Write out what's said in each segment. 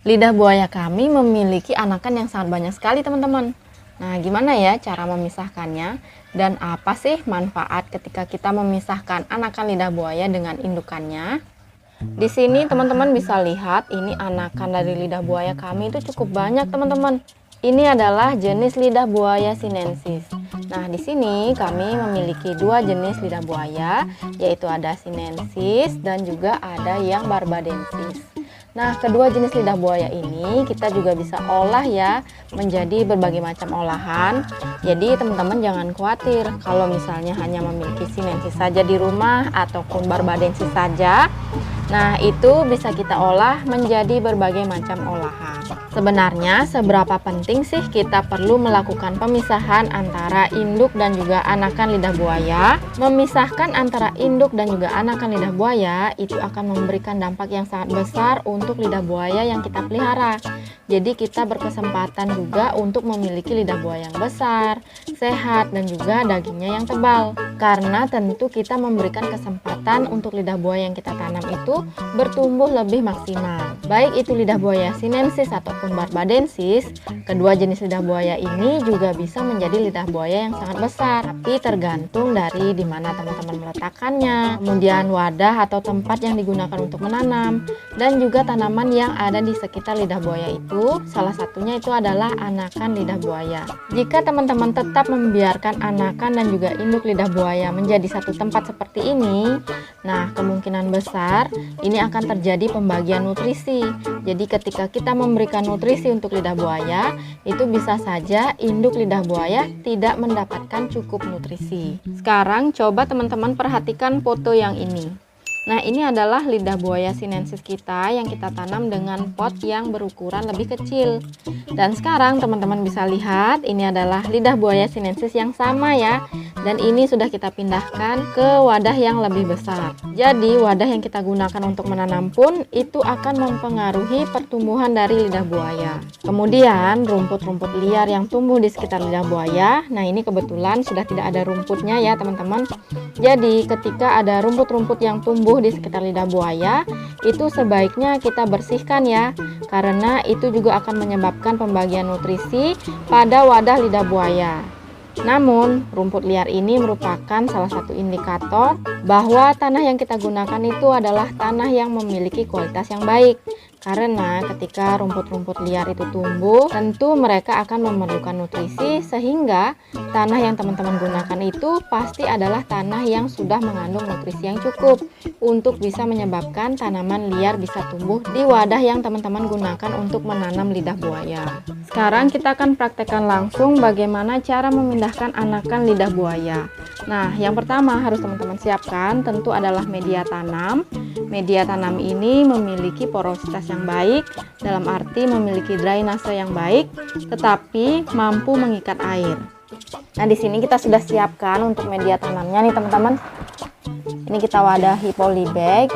Lidah buaya kami memiliki anakan yang sangat banyak sekali, teman-teman. Nah, gimana ya cara memisahkannya? Dan apa sih manfaat ketika kita memisahkan anakan lidah buaya dengan indukannya? Di sini teman-teman bisa lihat ini anakan dari lidah buaya kami itu cukup banyak, teman-teman. Ini adalah jenis lidah buaya sinensis. Nah, di sini kami memiliki dua jenis lidah buaya, yaitu ada sinensis dan juga ada yang barbadensis. Nah, kedua jenis lidah buaya ini kita juga bisa olah ya menjadi berbagai macam olahan. Jadi teman-teman jangan khawatir kalau misalnya hanya memiliki sinensis saja di rumah ataupun barbadensis saja. Nah, itu bisa kita olah menjadi berbagai macam olahan. Sebenarnya seberapa penting sih kita perlu melakukan pemisahan antara induk dan juga anakan lidah buaya? Memisahkan antara induk dan juga anakan lidah buaya itu akan memberikan dampak yang sangat besar untuk lidah buaya yang kita pelihara. Jadi kita berkesempatan juga untuk memiliki lidah buaya yang besar, sehat, dan juga dagingnya yang tebal. Karena tentu kita memberikan kesempatan untuk lidah buaya yang kita tanam itu bertumbuh lebih maksimal. Baik itu lidah buaya sinensis ataupun barbadensis, kedua jenis lidah buaya ini juga bisa menjadi lidah buaya yang sangat besar. Tapi tergantung dari di mana teman-teman meletakkannya, kemudian wadah atau tempat yang digunakan untuk menanam, dan juga tanaman yang ada di sekitar lidah buaya itu. Salah satunya itu adalah anakan lidah buaya. Jika teman-teman tetap membiarkan anakan dan juga induk lidah buaya menjadi satu tempat seperti ini, nah kemungkinan besar ini akan terjadi pembagian nutrisi. Jadi ketika kita memberikan nutrisi untuk lidah buaya, itu bisa saja induk lidah buaya tidak mendapatkan cukup nutrisi. Sekarang coba teman-teman perhatikan foto yang ini. Nah, ini adalah lidah buaya sinensis kita yang kita tanam dengan pot yang berukuran lebih kecil. Dan sekarang teman-teman bisa lihat ini adalah lidah buaya sinensis yang sama ya. Dan ini sudah kita pindahkan ke wadah yang lebih besar. Jadi wadah yang kita gunakan untuk menanam pun itu akan mempengaruhi pertumbuhan dari lidah buaya. Kemudian rumput-rumput liar yang tumbuh di sekitar lidah buaya. Nah, ini kebetulan sudah tidak ada rumputnya ya teman-teman. Jadi ketika ada rumput-rumput yang tumbuh di sekitar lidah buaya, itu sebaiknya kita bersihkan ya, karena itu juga akan menyebabkan pembagian nutrisi pada wadah lidah buaya. Namun, rumput liar ini merupakan salah satu indikator bahwa tanah yang kita gunakan itu adalah tanah yang memiliki kualitas yang baik. Karena ketika rumput-rumput liar itu tumbuh, tentu mereka akan memerlukan nutrisi, sehingga tanah yang teman-teman gunakan itu pasti adalah tanah yang sudah mengandung nutrisi yang cukup untuk bisa menyebabkan tanaman liar bisa tumbuh di wadah yang teman-teman gunakan untuk menanam lidah buaya. Sekarang kita akan praktekkan langsung bagaimana cara memindahkan anakan lidah buaya. Nah, yang pertama harus teman-teman siapkan tentu adalah media tanam. Media tanam ini memiliki porositas yang baik, dalam arti memiliki drainase yang baik, tetapi mampu mengikat air. Nah, di sini kita sudah siapkan untuk media tanamnya nih teman-teman. Ini kita wadahi polybag.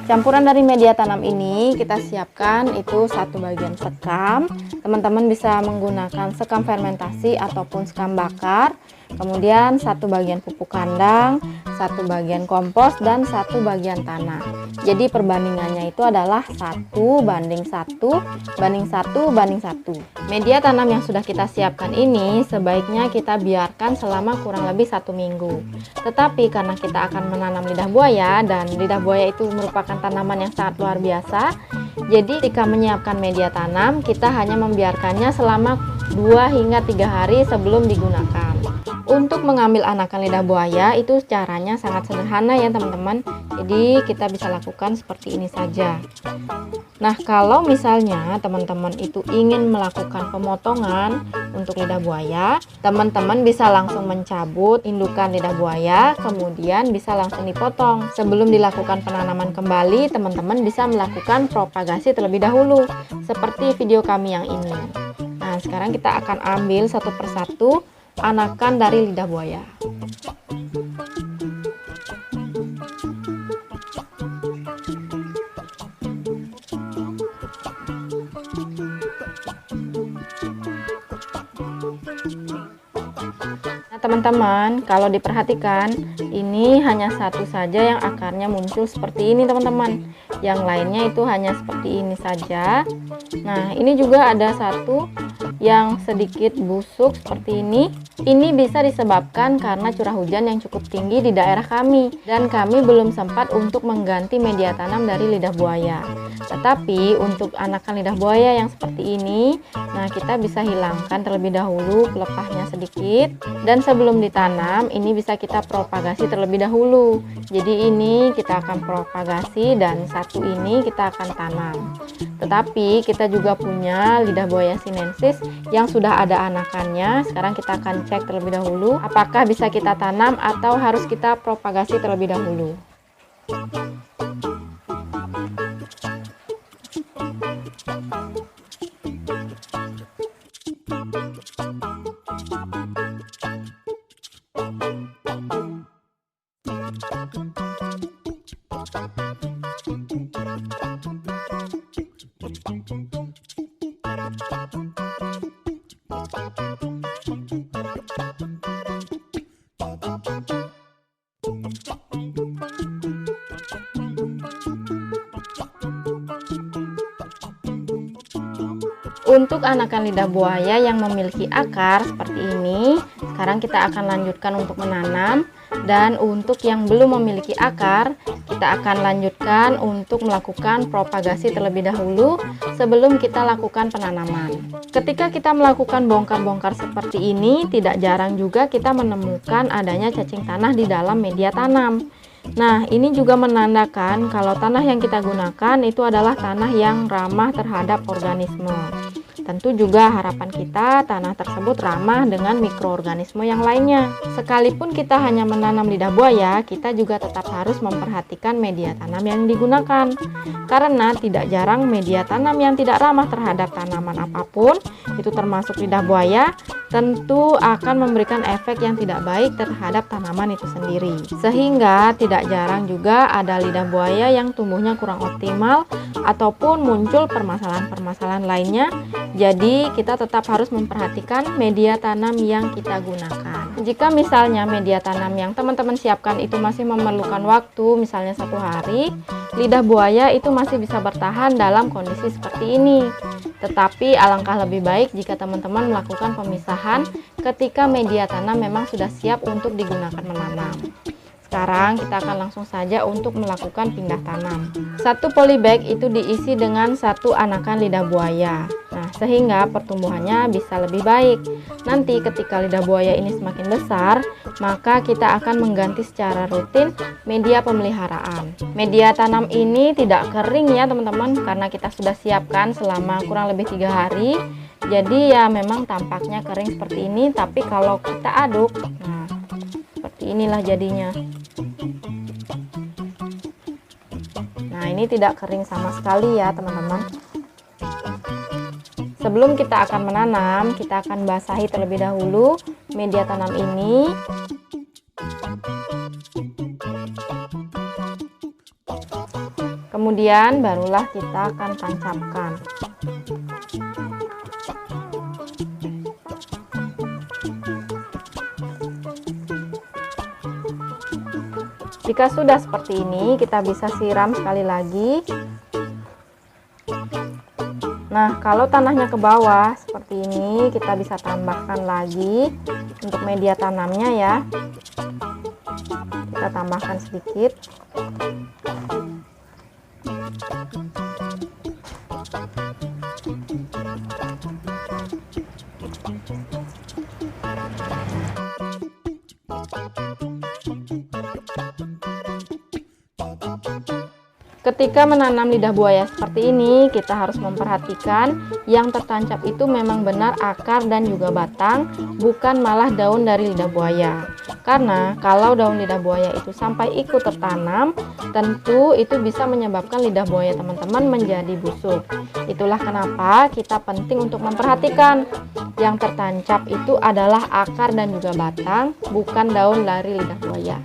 Campuran dari media tanam ini kita siapkan itu satu bagian sekam. Teman-teman bisa menggunakan sekam fermentasi ataupun sekam bakar. Kemudian satu bagian pupuk kandang, satu bagian kompos, dan satu bagian tanah. Jadi perbandingannya itu adalah 1:1:1:1. Media tanam yang sudah kita siapkan ini sebaiknya kita biarkan selama kurang lebih 1 minggu. Tetapi karena kita akan menanam lidah buaya, dan lidah buaya itu merupakan tanaman yang sangat luar biasa, jadi ketika menyiapkan media tanam kita hanya membiarkannya selama 2 hingga 3 hari sebelum digunakan. Untuk mengambil anakan lidah buaya itu caranya sangat sederhana ya teman-teman. Jadi kita bisa lakukan seperti ini saja. Nah, kalau misalnya teman-teman itu ingin melakukan pemotongan untuk lidah buaya, teman-teman bisa langsung mencabut indukan lidah buaya, kemudian bisa langsung dipotong. Sebelum dilakukan penanaman kembali, teman-teman bisa melakukan propagasi terlebih dahulu, seperti video kami yang ini. Nah, sekarang kita akan ambil satu persatu anakan dari lidah buaya. Nah, teman-teman, kalau diperhatikan Ini hanya satu saja yang akarnya muncul seperti ini teman-teman. Yang lainnya itu hanya seperti ini saja. Nah, ini juga ada satu yang sedikit busuk seperti ini. Ini bisa disebabkan karena curah hujan yang cukup tinggi di daerah kami, dan kami belum sempat untuk mengganti media tanam dari lidah buaya. Tetapi untuk anakan lidah buaya yang seperti ini, nah kita bisa hilangkan terlebih dahulu pelepahnya sedikit, dan sebelum ditanam ini bisa kita propagasi terlebih dahulu. Jadi ini kita akan propagasi dan satu ini kita akan tanam. Tetapi kita juga punya lidah buaya sinensis yang sudah ada anakannya. Sekarang kita akan cek terlebih dahulu apakah bisa kita tanam atau harus kita propagasi terlebih dahulu. Untuk anakan lidah buaya yang memiliki akar seperti ini, sekarang kita akan lanjutkan untuk menanam. Dan untuk yang belum memiliki akar, kita akan lanjutkan untuk melakukan propagasi terlebih dahulu sebelum kita lakukan penanaman. Ketika kita melakukan bongkar-bongkar seperti ini, tidak jarang juga kita menemukan adanya cacing tanah di dalam media tanam. Nah, ini juga menandakan kalau tanah yang kita gunakan itu adalah tanah yang ramah terhadap organisme. Tentu juga harapan kita tanah tersebut ramah dengan mikroorganisme yang lainnya. Sekalipun kita hanya menanam lidah buaya, kita juga tetap harus memperhatikan media tanam yang digunakan. Karena tidak jarang media tanam yang tidak ramah terhadap tanaman apapun, itu termasuk lidah buaya, tentu akan memberikan efek yang tidak baik terhadap tanaman itu sendiri. Sehingga tidak jarang juga ada lidah buaya yang tumbuhnya kurang optimal ataupun muncul permasalahan-permasalahan lainnya. Jadi kita tetap harus memperhatikan media tanam yang kita gunakan. Jika misalnya media tanam yang teman-teman siapkan itu masih memerlukan waktu, misalnya 1 hari, lidah buaya itu masih bisa bertahan dalam kondisi seperti ini. Tetapi alangkah lebih baik jika teman-teman melakukan pemisahan ketika media tanam memang sudah siap untuk digunakan menanam. Sekarang kita akan langsung saja untuk melakukan pindah tanam. 1 polybag itu diisi dengan 1 anakan lidah buaya. Nah, sehingga pertumbuhannya bisa lebih baik. Nanti ketika lidah buaya ini semakin besar, maka kita akan mengganti secara rutin media pemeliharaan. Media tanam ini tidak kering ya teman-teman, karena kita sudah siapkan selama kurang lebih 3 hari. Jadi ya memang tampaknya kering seperti ini, tapi kalau kita aduk, nah seperti inilah jadinya. Nah, ini tidak kering sama sekali ya teman-teman. Sebelum kita akan menanam, kita akan basahi terlebih dahulu media tanam ini. Kemudian barulah kita akan tancapkan. Jika sudah seperti ini, kita bisa siram sekali lagi. Nah, kalau tanahnya ke bawah seperti ini, kita bisa tambahkan lagi untuk media tanamnya ya. Kita tambahkan sedikit. Ketika menanam lidah buaya seperti ini, kita harus memperhatikan yang tertancap itu memang benar akar dan juga batang, bukan malah daun dari lidah buaya. Karena kalau daun lidah buaya itu sampai ikut tertanam, tentu itu bisa menyebabkan lidah buaya teman-teman menjadi busuk. Itulah kenapa kita penting untuk memperhatikan yang tertancap itu adalah akar dan juga batang, bukan daun dari lidah buaya.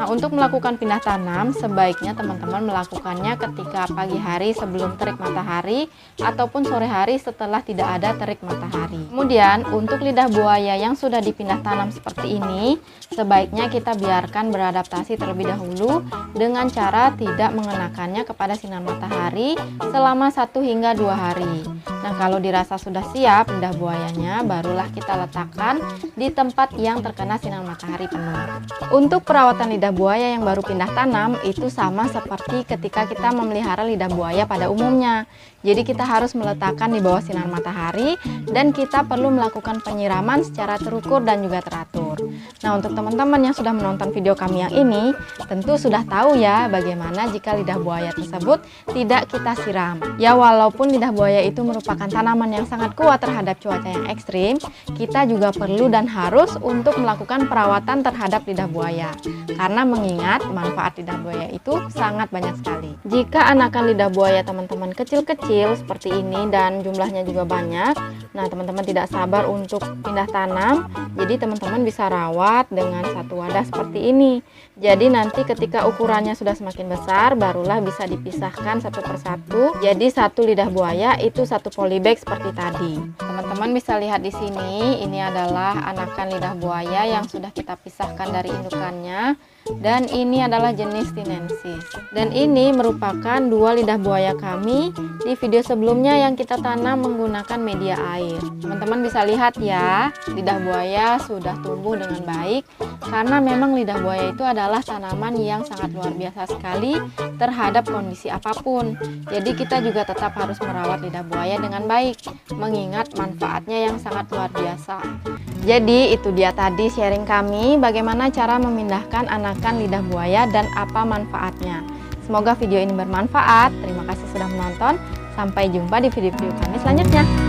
Nah, untuk melakukan pindah tanam, sebaiknya teman-teman melakukannya ketika pagi hari sebelum terik matahari ataupun sore hari setelah tidak ada terik matahari. Kemudian, untuk lidah buaya yang sudah dipindah tanam seperti ini, sebaiknya kita biarkan beradaptasi terlebih dahulu dengan cara tidak mengenakannya kepada sinar matahari selama 1 hingga 2 hari. Nah, kalau dirasa sudah siap lidah buayanya, barulah kita letakkan di tempat yang terkena sinar matahari penuh. Untuk perawatan lidah buaya yang baru pindah tanam itu sama seperti ketika kita memelihara lidah buaya pada umumnya. Jadi kita harus meletakkan di bawah sinar matahari dan kita perlu melakukan penyiraman secara terukur dan juga teratur. Nah, untuk teman-teman yang sudah menonton video kami yang ini, tentu sudah tahu ya bagaimana jika lidah buaya tersebut tidak kita siram. Ya, walaupun lidah buaya itu merupakan tanaman yang sangat kuat terhadap cuaca yang ekstrim, kita juga perlu dan harus untuk melakukan perawatan terhadap lidah buaya. Karena mengingat manfaat lidah buaya itu sangat banyak sekali. Jika anakan lidah buaya teman-teman kecil-kecil seperti ini dan jumlahnya juga banyak, nah teman-teman tidak sabar untuk pindah tanam, jadi teman-teman bisa rawat dengan satu wadah seperti ini. Jadi nanti ketika ukurannya sudah semakin besar, barulah bisa dipisahkan satu persatu. Jadi satu lidah buaya itu satu polybag seperti tadi. Teman-teman bisa lihat di sini, ini adalah anakan lidah buaya yang sudah kita pisahkan dari indukannya. Dan ini adalah jenis Sinensis. Dan ini merupakan 2 lidah buaya kami di video sebelumnya yang kita tanam menggunakan media air. Teman-teman bisa lihat ya, lidah buaya sudah tumbuh dengan baik karena memang lidah buaya itu adalah tanaman yang sangat luar biasa sekali terhadap kondisi apapun. Jadi kita juga tetap harus merawat lidah buaya dengan baik, mengingat manfaatnya yang sangat luar biasa. Jadi itu dia tadi sharing kami bagaimana cara memindahkan anakan lidah buaya dan apa manfaatnya. Semoga video ini bermanfaat. Terima kasih sudah menonton. Sampai jumpa di video-video kami selanjutnya.